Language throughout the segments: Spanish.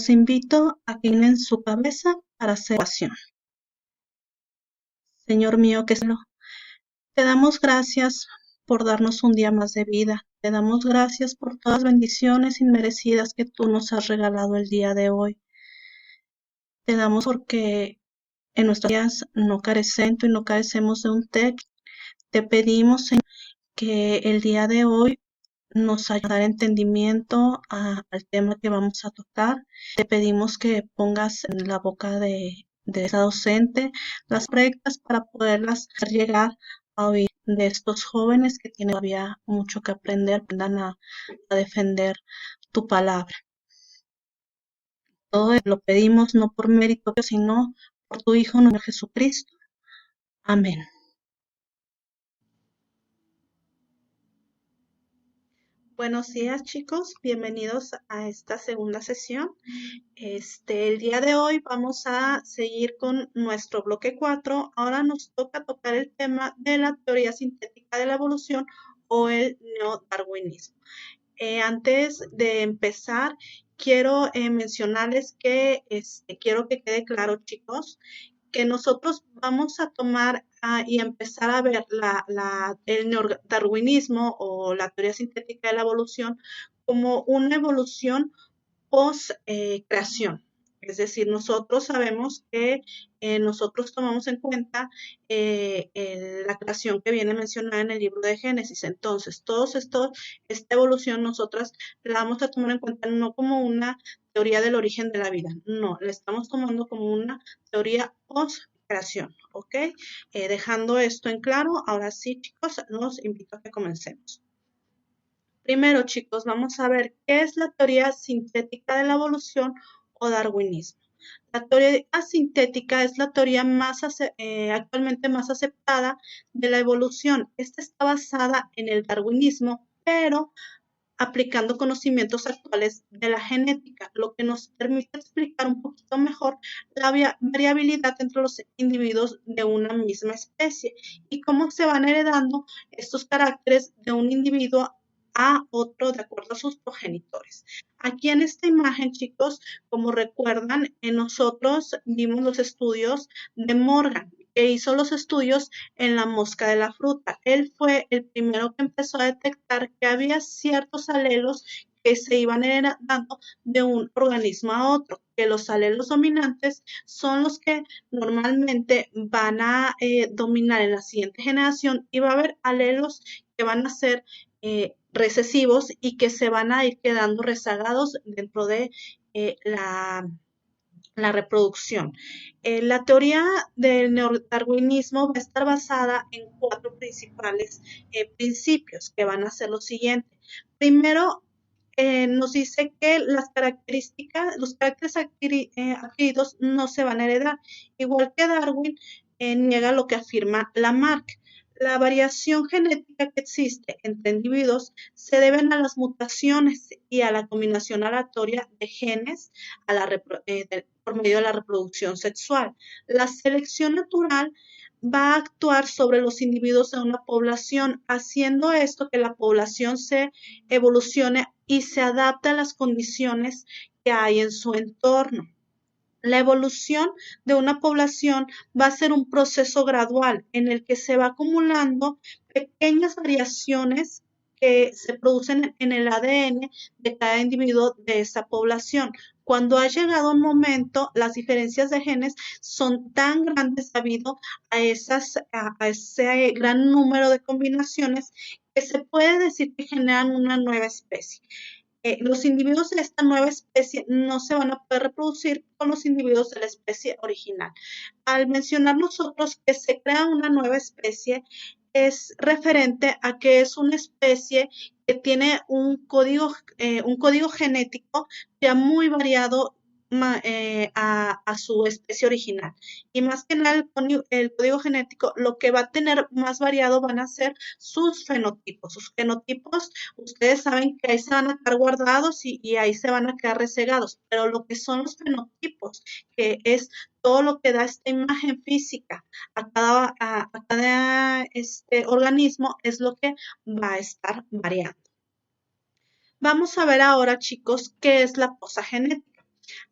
Los invito a que inclinen su cabeza para hacer oración. Señor mío que cielo, te damos gracias por darnos un día más de vida. Te damos gracias por todas las bendiciones inmerecidas que tú nos has regalado el día de hoy. Te damos porque en nuestros días no carecemos y no carecemos de un techo. Te pedimos, Señor, que el día de hoy nos ayude a dar entendimiento al tema que vamos a tocar. Te pedimos que pongas en la boca de esa docente las preguntas para poderlas hacer llegar a oír de estos jóvenes que tienen todavía mucho que aprender, aprendan a defender tu palabra. Todo lo pedimos no por mérito, sino por tu Hijo, nuestro Jesucristo. Amén. Buenos días, chicos, bienvenidos a esta segunda sesión. El día de hoy vamos a seguir con nuestro bloque 4. Ahora nos toca tocar el tema de la teoría sintética de la evolución o el neodarwinismo. Antes de empezar, quiero mencionarles que quiero que quede claro, chicos, que nosotros vamos a tomar y empezar a ver el neodarwinismo o la teoría sintética de la evolución como una evolución post-creación. Es decir, nosotros sabemos que nosotros tomamos en cuenta la creación que viene mencionada en el libro de Génesis. Entonces, esta evolución nosotras la vamos a tomar en cuenta no como una teoría del origen de la vida, no, la estamos tomando como una teoría post-creación, ¿ok? Dejando esto en claro, ahora sí, chicos, los invito a que comencemos. Primero, chicos, vamos a ver qué es la teoría sintética de la evolución o darwinismo. La teoría sintética es la teoría actualmente más aceptada de la evolución. Esta está basada en el darwinismo, pero aplicando conocimientos actuales de la genética, lo que nos permite explicar un poquito mejor la variabilidad entre los individuos de una misma especie y cómo se van heredando estos caracteres de un individuo a otro de acuerdo a sus progenitores. Aquí en esta imagen, chicos, como recuerdan, nosotros vimos los estudios de Morgan, que hizo los estudios en la mosca de la fruta. Él fue el primero que empezó a detectar que había ciertos alelos que se iban heredando de un organismo a otro, que los alelos dominantes son los que normalmente van a dominar en la siguiente generación y va a haber alelos que van a ser recesivos y que se van a ir quedando rezagados dentro de la reproducción. La teoría del neodarwinismo va a estar basada en 4 principales principios que van a ser los siguientes. Primero, nos dice que los caracteres adquiridos no se van a heredar, igual que Darwin niega lo que afirma Lamarck. La variación genética que existe entre individuos se deben a las mutaciones y a la combinación aleatoria de genes por medio de la reproducción sexual. La selección natural va a actuar sobre los individuos de una población, haciendo esto que la población se evolucione y se adapte a las condiciones que hay en su entorno. La evolución de una población va a ser un proceso gradual en el que se va acumulando pequeñas variaciones que se producen en el ADN de cada individuo de esa población. Cuando ha llegado un momento, las diferencias de genes son tan grandes debido a ese gran número de combinaciones que se puede decir que generan una nueva especie. Los individuos de esta nueva especie no se van a poder reproducir con los individuos de la especie original. Al mencionar nosotros que se crea una nueva especie, es referente a que es una especie que tiene un código genético ya muy variado a su especie original. Y más que nada, el código genético, lo que va a tener más variado van a ser sus fenotipos. Sus fenotipos, ustedes saben que ahí se van a quedar guardados y ahí se van a quedar resegados, pero lo que son los fenotipos, que es todo lo que da esta imagen física a cada organismo, es lo que va a estar variando. Vamos a ver ahora, chicos, qué es la posa genética.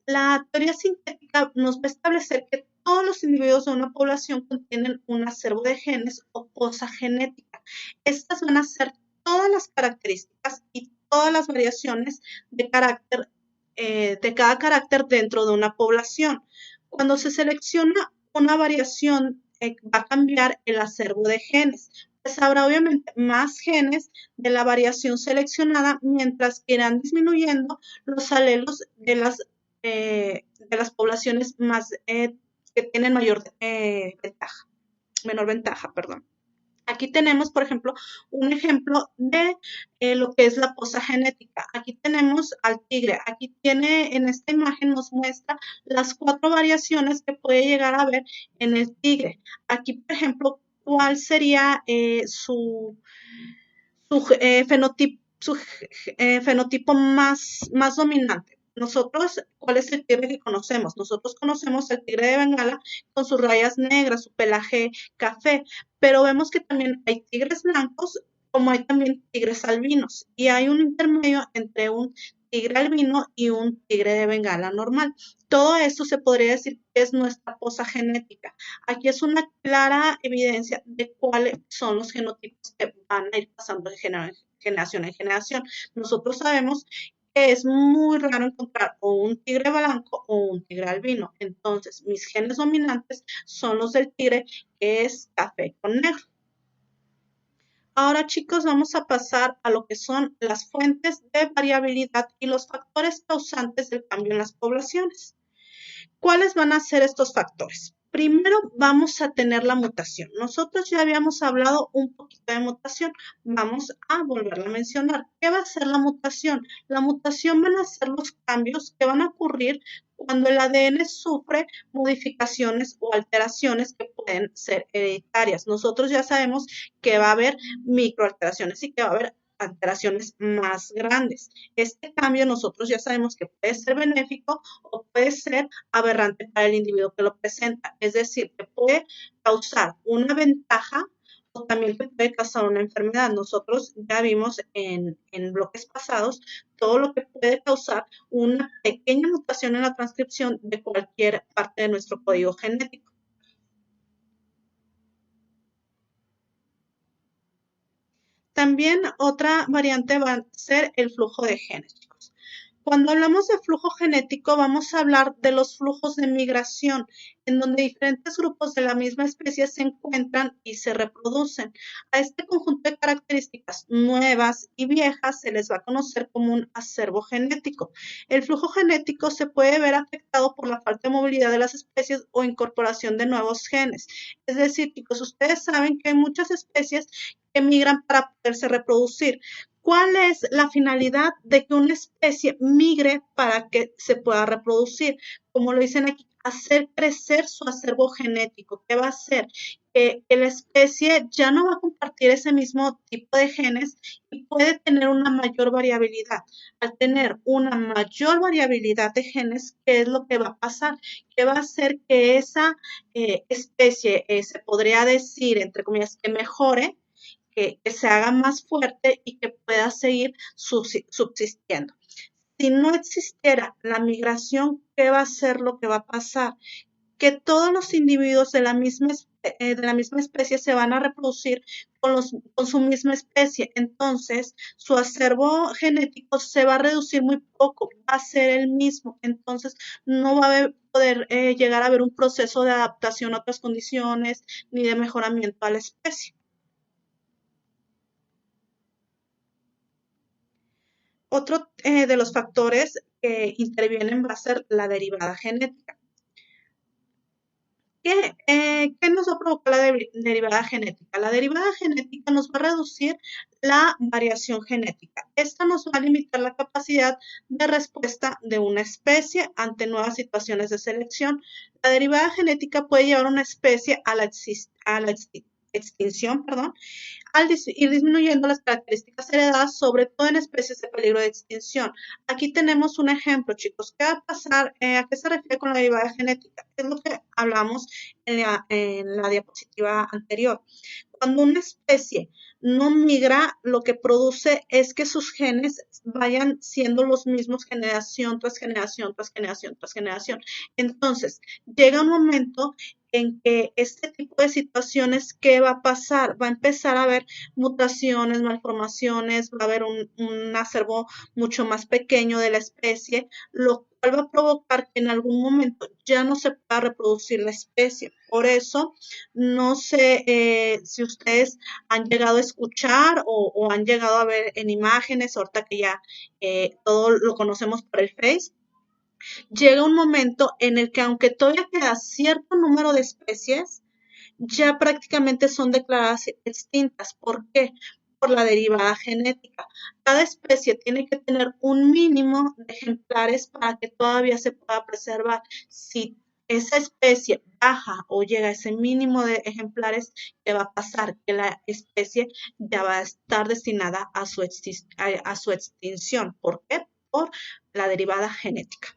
La teoría sintética nos va a establecer que todos los individuos de una población contienen un acervo de genes o posa genética. Estas van a ser todas las características y todas las variaciones de carácter de cada carácter dentro de una población. Cuando se selecciona una variación, va a cambiar el acervo de genes. Pues habrá obviamente más genes de la variación seleccionada, mientras que irán disminuyendo los alelos de las poblaciones más que tienen mayor ventaja, menor ventaja, perdón. Aquí tenemos, por ejemplo, un ejemplo de lo que es la posa genética. Aquí tenemos al tigre. Aquí tiene, en esta imagen nos muestra las 4 variaciones que puede llegar a ver en el tigre. Aquí, por ejemplo, cuál sería su fenotipo más dominante. Nosotros, ¿cuál es el tigre que conocemos? Nosotros conocemos el tigre de Bengala con sus rayas negras, su pelaje café, pero vemos que también hay tigres blancos, como hay también tigres albinos, y hay un intermedio entre un tigre albino y un tigre de Bengala normal. Todo esto se podría decir que es nuestra posa genética. Aquí es una clara evidencia de cuáles son los genotipos que van a ir pasando de generación en generación. Nosotros sabemos que es muy raro encontrar o un tigre blanco o un tigre albino. Entonces, mis genes dominantes son los del tigre, que es café con negro. Ahora, chicos, vamos a pasar a lo que son las fuentes de variabilidad y los factores causantes del cambio en las poblaciones. ¿Cuáles van a ser estos factores? Primero vamos a tener la mutación. Nosotros ya habíamos hablado un poquito de mutación. Vamos a volverla a mencionar. ¿Qué va a ser la mutación? La mutación van a ser los cambios que van a ocurrir cuando el ADN sufre modificaciones o alteraciones que pueden ser hereditarias. Nosotros ya sabemos que va a haber microalteraciones y que va a haber alteraciones más grandes. Este cambio nosotros ya sabemos que puede ser benéfico o puede ser aberrante para el individuo que lo presenta. Es decir, que puede causar una ventaja o también que puede causar una enfermedad. Nosotros ya vimos en bloques pasados todo lo que puede causar una pequeña mutación en la transcripción de cualquier parte de nuestro código genético. También otra variante va a ser el flujo de genes. Cuando hablamos de flujo genético, vamos a hablar de los flujos de migración, en donde diferentes grupos de la misma especie se encuentran y se reproducen. A este conjunto de características nuevas y viejas se les va a conocer como un acervo genético. El flujo genético se puede ver afectado por la falta de movilidad de las especies o incorporación de nuevos genes. Es decir, chicos, ustedes saben que hay muchas especies que migran para poderse reproducir. ¿Cuál es la finalidad de que una especie migre para que se pueda reproducir? Como lo dicen aquí, hacer crecer su acervo genético. ¿Qué va a hacer? Que la especie ya no va a compartir ese mismo tipo de genes y puede tener una mayor variabilidad. Al tener una mayor variabilidad de genes, ¿qué es lo que va a pasar? Que va a hacer que esa especie, se podría decir, entre comillas, que mejore, que se haga más fuerte y que pueda seguir subsistiendo. Si no existiera la migración, ¿qué va a ser lo que va a pasar? Que todos los individuos de la misma especie se van a reproducir con su misma especie. Entonces, su acervo genético se va a reducir muy poco, va a ser el mismo. Entonces, no va a poder llegar a haber un proceso de adaptación a otras condiciones ni de mejoramiento a la especie. Otro de los factores que intervienen va a ser la derivada genética. ¿Qué nos va a provocar la derivada genética? La derivada genética nos va a reducir la variación genética. Esta nos va a limitar la capacidad de respuesta de una especie ante nuevas situaciones de selección. La derivada genética puede llevar a una especie a la extinción, perdón, al ir disminuyendo las características heredadas, sobre todo en especies de peligro de extinción. Aquí tenemos un ejemplo, chicos. ¿Qué va a pasar? ¿A qué se refiere con la derivada genética? Es lo que hablamos en la diapositiva anterior. Cuando una especie no migra, lo que produce es que sus genes vayan siendo los mismos generación tras generación, tras generación, tras generación. Entonces, llega un momento en que este tipo de situaciones, ¿qué va a pasar? Va a empezar a haber mutaciones, malformaciones, va a haber un acervo mucho más pequeño de la especie, lo cual va a provocar que en algún momento ya no se pueda reproducir la especie. Por eso, no sé si ustedes han llegado a escuchar o han llegado a ver en imágenes, ahorita que ya todo lo conocemos por el Face, llega un momento en el que aunque todavía queda cierto número de especies, ya prácticamente son declaradas extintas. ¿Por qué? Por la derivada genética. Cada especie tiene que tener un mínimo de ejemplares para que todavía se pueda preservar. Si esa especie baja o llega a ese mínimo de ejemplares, ¿qué va a pasar? Que la especie ya va a estar destinada a su extinción. ¿Por qué? Por la derivada genética.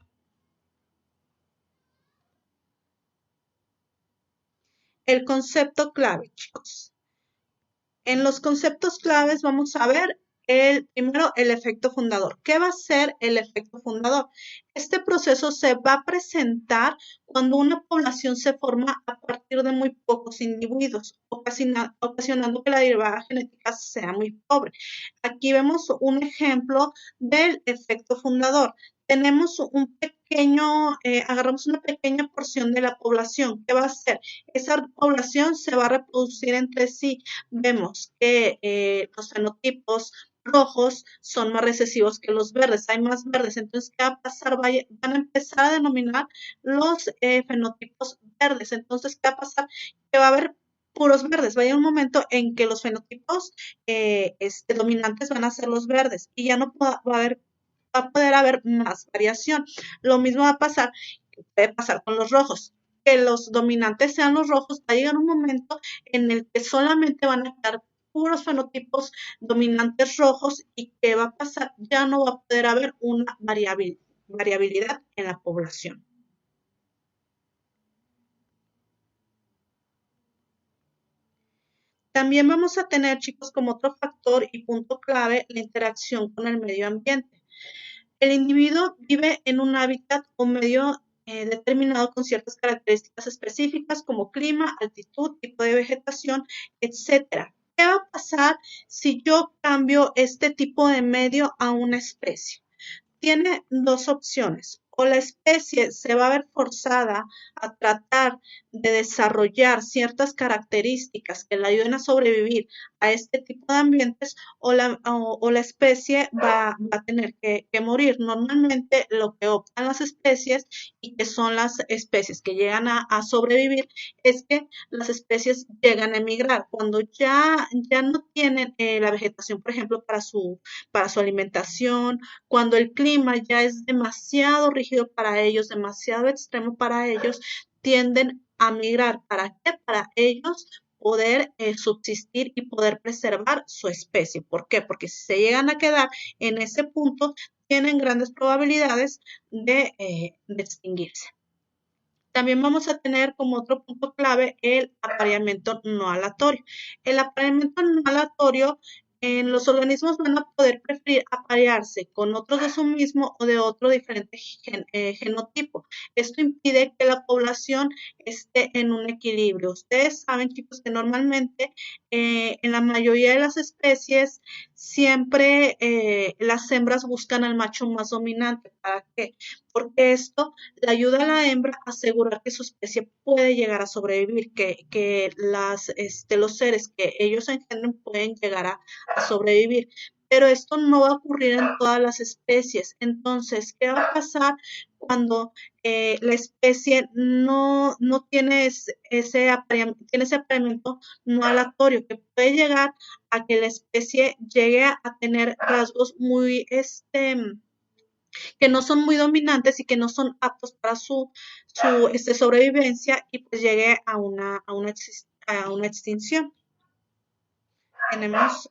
El concepto clave, chicos. En los conceptos claves vamos a ver primero el efecto fundador. ¿Qué va a ser el efecto fundador? Este proceso se va a presentar cuando una población se forma a partir de muy pocos individuos, ocasionando que la derivada genética sea muy pobre. Aquí vemos un ejemplo del efecto fundador. Tenemos agarramos una pequeña porción de la población. ¿Qué va a hacer? Esa población se va a reproducir entre sí. Vemos que los fenotipos rojos son más recesivos que los verdes, hay más verdes, entonces ¿qué va a pasar? Van a empezar a denominar los fenotipos verdes, entonces ¿qué va a pasar? Que va a haber puros verdes, va a llegar un momento en que los fenotipos dominantes van a ser los verdes y ya no va a poder haber más variación. Lo mismo va a pasar, puede pasar con los rojos, que los dominantes sean los rojos, va a llegar un momento en el que solamente van a quedar puros fenotipos dominantes rojos y ¿qué va a pasar? Ya no va a poder haber una variabilidad en la población. También vamos a tener, chicos, como otro factor y punto clave, la interacción con el medio ambiente. El individuo vive en un hábitat o medio determinado con ciertas características específicas como clima, altitud, tipo de vegetación, etcétera. ¿Qué va a pasar si yo cambio este tipo de medio a una especie? Tiene dos opciones. O la especie se va a ver forzada a tratar de desarrollar ciertas características que le ayuden a sobrevivir a este tipo de ambientes, o la especie va a tener que morir. Normalmente lo que optan las especies, y que son las especies que llegan a sobrevivir, es que las especies llegan a emigrar. Cuando ya no tienen la vegetación, por ejemplo, para su alimentación, cuando el clima ya es demasiado rígido para ellos, demasiado extremo para ellos, tienden a migrar. ¿Para qué? Para ellos poder subsistir y poder preservar su especie. ¿Por qué? Porque si se llegan a quedar en ese punto, tienen grandes probabilidades de extinguirse. También vamos a tener como otro punto clave el apareamiento no aleatorio. El apareamiento no aleatorio, en los organismos van a poder preferir aparearse con otros de su mismo o de otro diferente genotipo. Esto impide que la población esté en un equilibrio. Ustedes saben, chicos, que normalmente en la mayoría de las especies siempre las hembras buscan al macho más dominante. ¿Para qué? Porque esto le ayuda a la hembra a asegurar que su especie puede llegar a sobrevivir, que los seres que ellos engendren pueden llegar a sobrevivir. Pero esto no va a ocurrir en todas las especies. Entonces, ¿qué va a pasar cuando la especie no tiene tiene ese apareamiento no aleatorio, que puede llegar a que la especie llegue a tener rasgos muy que no son muy dominantes y que no son aptos para su sobrevivencia y pues llegue a una extinción. tenemos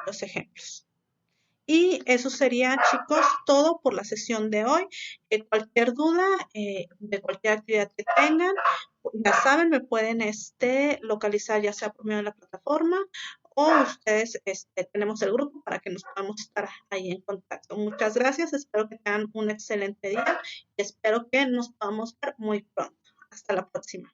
los ejemplos. Y eso sería, chicos, todo por la sesión de hoy. Cualquier duda de cualquier actividad que tengan, ya saben, me pueden localizar ya sea por medio de la plataforma o ustedes tenemos el grupo para que nos podamos estar ahí en contacto. Muchas gracias, espero que tengan un excelente día y espero que nos podamos ver muy pronto. Hasta la próxima.